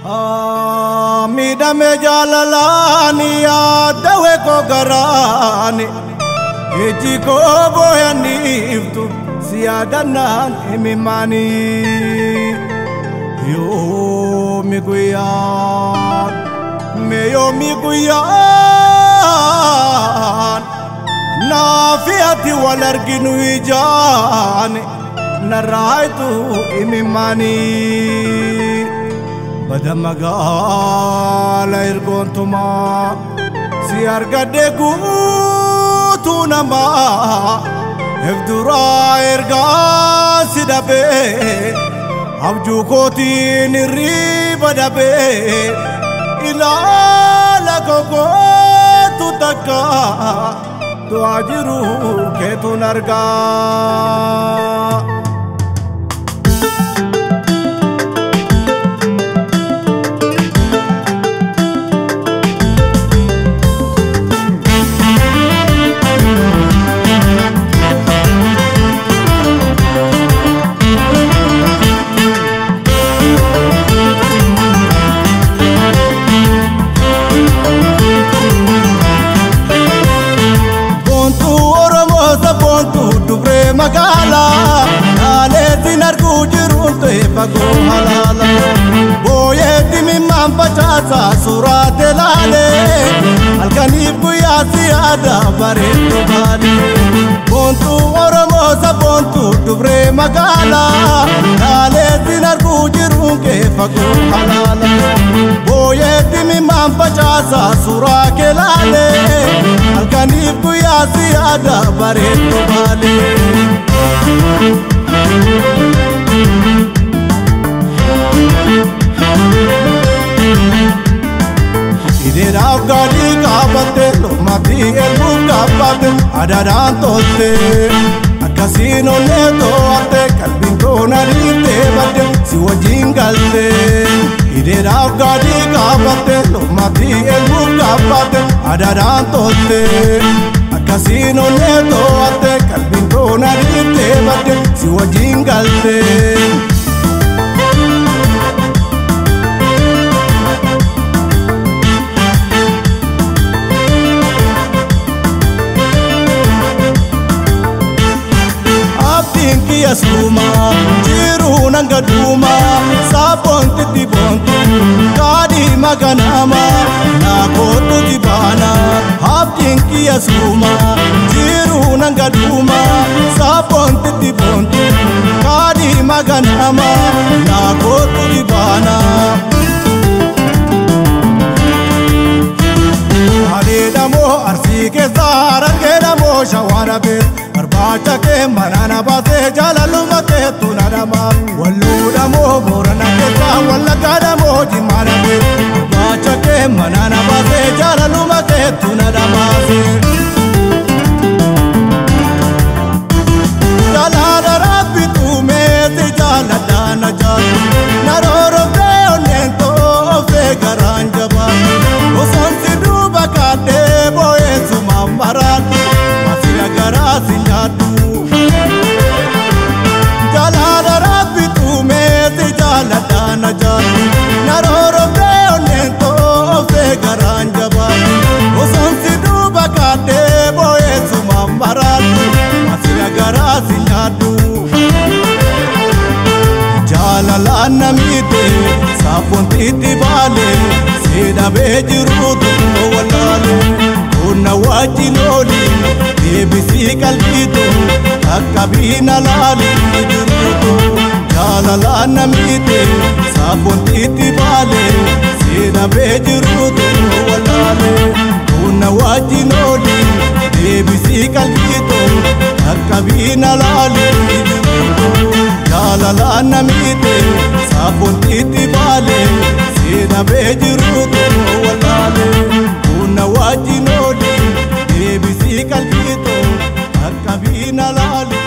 Amida me jalalani adawe ko garani eji ko boyani iftu siadanan emimani yo miguyan nafiati walarginu ijani naraitu emimani Badamagala irgontuma si argade gutu nama evdura erga sidabe abju koti niri badabe ilala koko tu taka tu ajiru ke tu narga Magala, ale dinargu jirunto epago halala. Boye dimi mampachasa surate lale, alkanib kuyasi ada bareto bali. Bontu oramosa bontu dubre magala, ale dinargu jirunke epago halala. Boye dimi mampachasa surate lale, alkanib kuyasi ada bareto bali. Idera gali kabate lo mati elu kabate adaran tote akasino le to ate kalbinto narite bate siwajingalte idera gali kabate lo mati elu kabate adaran tote akasino le to ate kalbinto narite bate siwajingalte Suma jiru nangaduma sabonte tibontu kadi maganama nakotu tibana hapkinki suma jiru nangaduma sabonte tibontu kadi maganama nakotu tibana Adedamo arsike zara kedamo shawarabe Arbacha ke manana base jalaluma ke tunarama Walluda mo borana ke sa wallagada mo jimarabe Arbacha ke manana base jalaluma ke tunarama Jalala rabbi tu me te jalada na jal Naroro pe onento fe garanjaba Osansi duba kate boye sumambarat Masila garasi nyadu Jalala rabbi tu me te jalada na jal Naroro pe onento fe garanjaba Osansi duba kate boye sumambarat Masila garasi nyadu Jalala namite sapon titi bale Seda bejirudu walale Una wajinoli Debisi kalbito Akabina lali jirudu Jalala namite sapon titi bale Seda bejirudu walale Una wajinoli Debisi kalbito Akabina lali jirudu Jalala namite sapon titi bale Seda bejirudu walale Una wajinoli Debisi kalbito Akabina lali